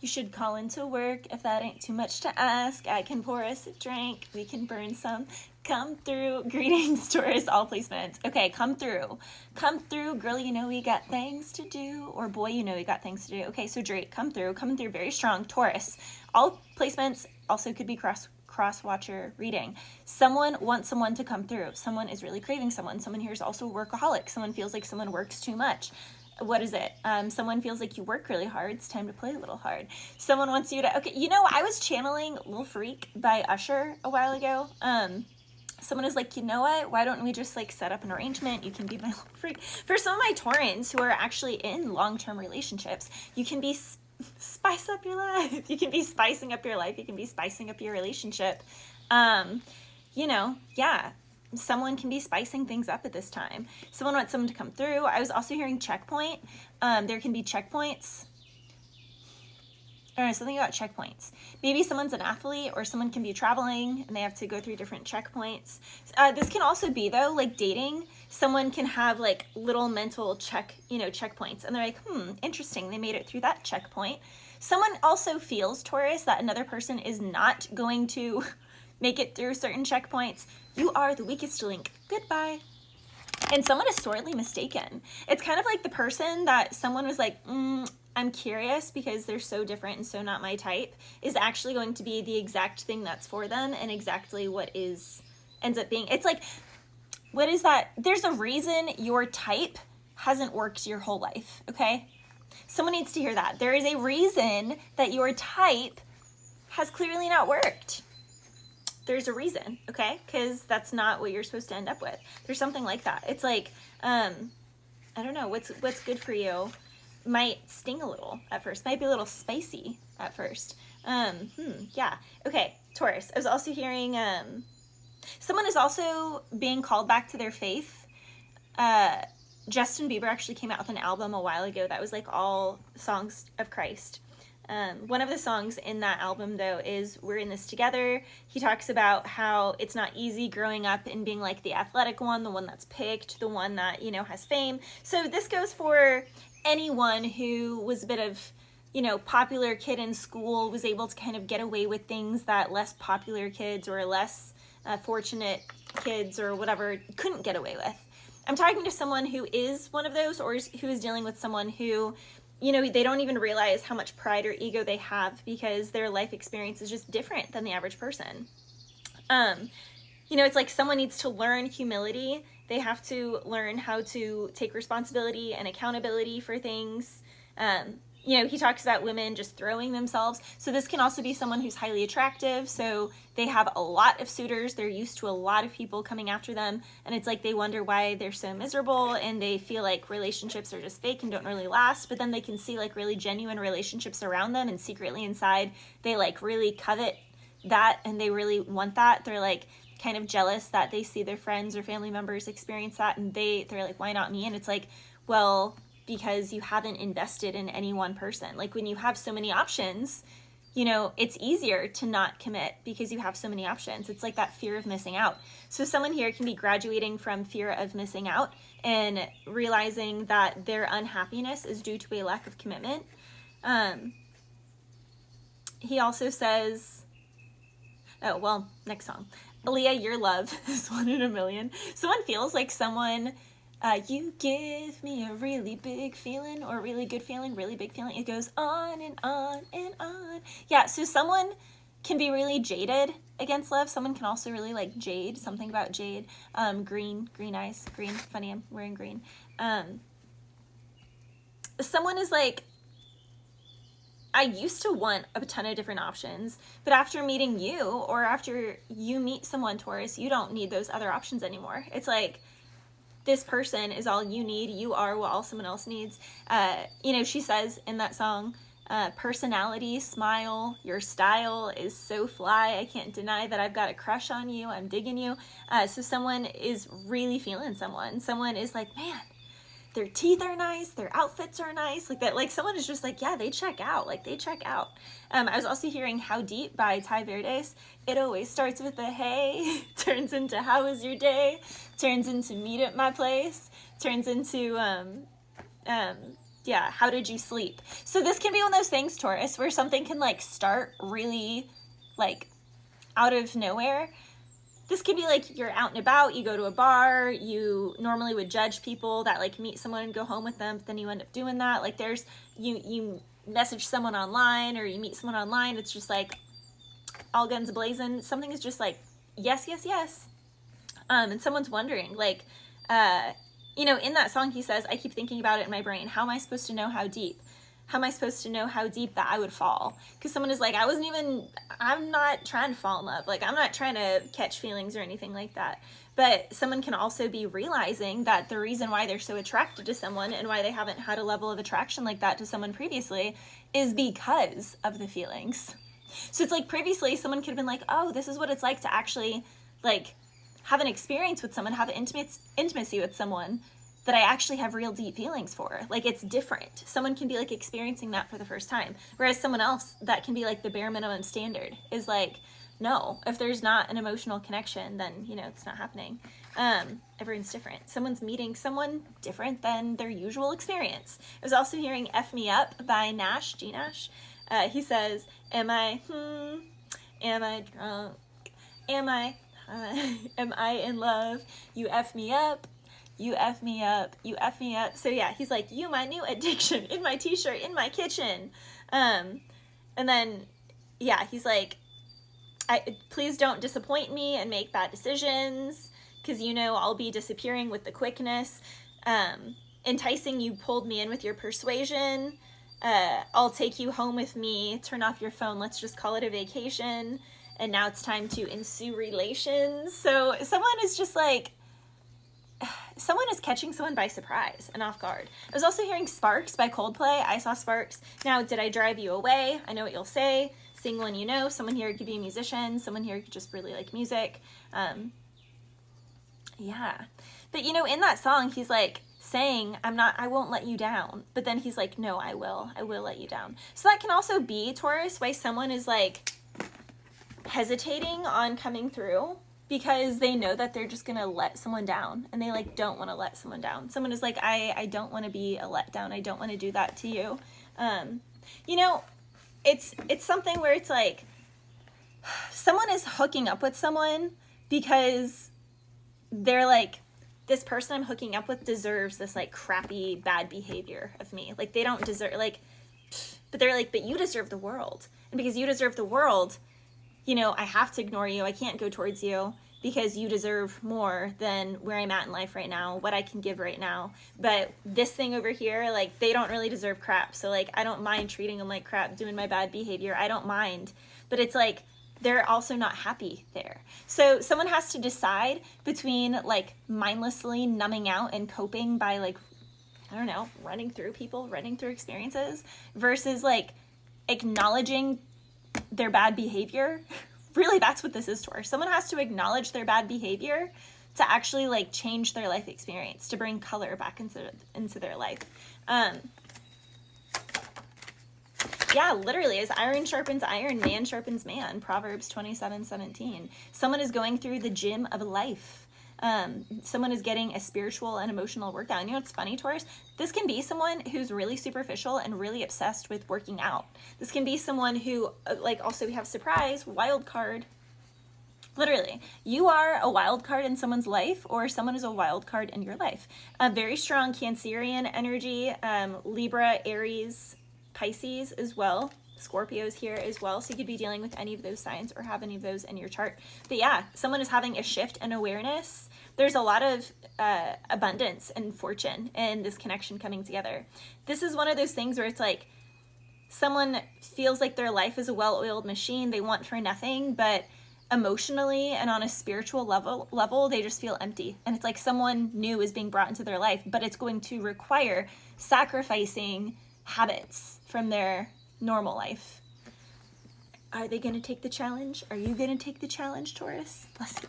You should call into work if that ain't too much to ask. I can pour us a drink. We can burn some. Come through. Greetings, Taurus. All placements. Okay, come through. Come through, girl. You know we got things to do. Or boy, you know we got things to do. Okay, so Drake, come through. Coming through very strong. Taurus. All placements also could be cross-watcher reading. Someone wants someone to come through. Someone is really craving someone. Someone here is also a workaholic. Someone feels like someone works too much. What is it? Someone feels like you work really hard. It's time to play a little hard. Someone wants you to, okay, you know, I was channeling Little Freak by Usher a while ago. Someone was like, you know what? Why don't we just like set up an arrangement? You can be my little freak. For some of my Taurans who are actually in long-term relationships, you can be spice up your life. You can be spicing up your life. You can be spicing up your relationship. You know, yeah. Someone can be spicing things up at this time. Someone wants someone to come through. I was also hearing checkpoint. There can be checkpoints. I don't know, something about checkpoints. Maybe someone's an athlete or someone can be traveling and they have to go through different checkpoints. This can also be, though, like dating. Someone can have like little mental checkpoints. And they're like, interesting. They made it through that checkpoint. Someone also feels, Taurus, that another person is not going to make it through certain checkpoints. You are the weakest link. Goodbye. And someone is sorely mistaken. It's kind of like the person that someone was like, I'm curious because they're so different and so not my type, is actually going to be the exact thing that's for them and exactly what ends up being. It's like, what is that? There's a reason your type hasn't worked your whole life, okay? Someone needs to hear that. There is a reason that your type has clearly not worked. There's a reason, okay? Because that's not what you're supposed to end up with. There's something like that. It's like, I don't know, what's good for you might sting a little at first, might be a little spicy at first. Yeah. Okay, Taurus. I was also hearing, someone is also being called back to their faith. Justin Bieber actually came out with an album a while ago that was like all songs of Christ. One of the songs in that album, though, is We're in This Together. He talks about how it's not easy growing up and being like the athletic one, the one that's picked, the one that, you know, has fame. So this goes for anyone who was a bit of, you know, popular kid in school, was able to kind of get away with things that less popular kids or less fortunate kids or whatever couldn't get away with. I'm talking to someone who is one of those, or who is dealing with someone who, you know, they don't even realize how much pride or ego they have because their life experience is just different than the average person. You know, it's like someone needs to learn humility. They have to learn how to take responsibility and accountability for things. You know, he talks about women just throwing themselves. So this can also be someone who's highly attractive. So they have a lot of suitors. They're used to a lot of people coming after them. And it's like they wonder why they're so miserable and they feel like relationships are just fake and don't really last. But then they can see like really genuine relationships around them, and secretly inside they like really covet that and they really want that. They're like kind of jealous that they see their friends or family members experience that, and they're like, why not me? And it's like, well, because you haven't invested in any one person. Like when you have so many options, you know, it's easier to not commit because you have so many options. It's like that fear of missing out. So someone here can be graduating from fear of missing out and realizing that their unhappiness is due to a lack of commitment. He also says, oh, well, next song. Aaliyah, Your Love is 1 in a million. Someone feels like someone, you give me a really big feeling, or a really good feeling, really big feeling. It goes on and on and on. Yeah, so someone can be really jaded against love. Someone can also really like jade, something about jade. Green eyes, green, funny, I'm wearing green. Someone is like, I used to want a ton of different options, but after meeting you, or after you meet someone, Taurus, you don't need those other options anymore. It's like, this person is all you need. You are what all someone else needs. You know, she says in that song, personality, smile, your style is so fly. I can't deny that I've got a crush on you. I'm digging you. So someone is really feeling someone. Someone is like, man, their teeth are nice, their outfits are nice, like that. Like someone is just like, yeah, they check out, like they check out. I was also hearing How Deep by Ty Verdes. It always starts with a hey, turns into how was your day, turns into meet at my place, turns into Yeah, how did you sleep? So this can be one of those things, Taurus, where something can like start really like out of nowhere. This could be like you're out and about, you go to a bar, you normally would judge people that like meet someone and go home with them, but then you end up doing that. Like there's, you message someone online or you meet someone online, it's just like all guns blazing. Something is just like, yes, yes, yes. And someone's wondering, like, you know, in that song he says, I keep thinking about it in my brain. How am I supposed to know how deep? How am I supposed to know how deep that I would fall? Because someone is like, I'm not trying to fall in love. Like, I'm not trying to catch feelings or anything like that. But someone can also be realizing that the reason why they're so attracted to someone and why they haven't had a level of attraction like that to someone previously is because of the feelings. So it's like previously someone could have been like, oh, this is what it's like to actually like have an experience with someone, have an intimacy with someone that I actually have real deep feelings for. Like it's different. Someone can be like experiencing that for the first time. Whereas someone else, that can be like the bare minimum standard, is like, no, if there's not an emotional connection, then, you know, it's not happening. Everyone's different. Someone's meeting someone different than their usual experience. I was also hearing F Me Up by Nash, G Nash. He says, am I drunk? Am I in love? You F me up. You F me up, you F me up. So yeah, he's like, you my new addiction, in my t-shirt, in my kitchen. And then, yeah, he's like, please don't disappoint me and make bad decisions, because you know I'll be disappearing with the quickness. Enticing, you pulled me in with your persuasion. I'll take you home with me, turn off your phone, let's just call it a vacation. And now it's time to ensue relations. So someone is just like, someone is catching someone by surprise and off guard. I was also hearing Sparks by Coldplay. I saw Sparks. Now, did I drive you away? I know what you'll say. Sing one you know. Someone here could be a musician. Someone here could just really like music. Yeah. But you know, in that song, he's like saying, I won't let you down. But then he's like, no, I will let you down. So that can also be, Taurus, why someone is like hesitating on coming through, because they know that they're just gonna let someone down, and they like don't want to let someone down. Someone is like, I don't want to be a letdown. I don't want to do that to you. You know, it's something where it's like someone is hooking up with someone because they're like, this person I'm hooking up with deserves this like crappy bad behavior of me. Like they don't deserve, like, but they're like, but you deserve the world, and because you deserve the world, you know, I have to ignore you. I can't go towards you because you deserve more than where I'm at in life right now, what I can give right now. But this thing over here, like, they don't really deserve crap. So, like, I don't mind treating them like crap, doing my bad behavior. I don't mind. But it's like, they're also not happy there. So someone has to decide between, like, mindlessly numbing out and coping by, like, I don't know, running through people, running through experiences, versus, like, acknowledging their bad behavior. Really, that's what this is for. Someone has to acknowledge their bad behavior to actually like change their life experience, to bring color back into their life. Yeah, literally, as iron sharpens iron, man sharpens man. Proverbs 27:17. Someone is going through the gym of life. Someone is getting a spiritual and emotional workout. And you know what's funny, Taurus? This can be someone who's really superficial and really obsessed with working out. This can be someone who, like, also we have surprise, wild card. Literally, you are a wild card in someone's life, or someone is a wild card in your life. A very strong Cancerian energy, Libra, Aries, Pisces as well. Scorpio's here as well, so you could be dealing with any of those signs or have any of those in your chart. But yeah, someone is having a shift in awareness. There's a lot of abundance and fortune in this connection coming together. This is one of those things where it's like someone feels like their life is a well-oiled machine. They want for nothing, but emotionally and on a spiritual level, they just feel empty. And it's like someone new is being brought into their life, but it's going to require sacrificing habits from their normal life. Are they going to take the challenge? Are you going to take the challenge, Taurus? Bless you.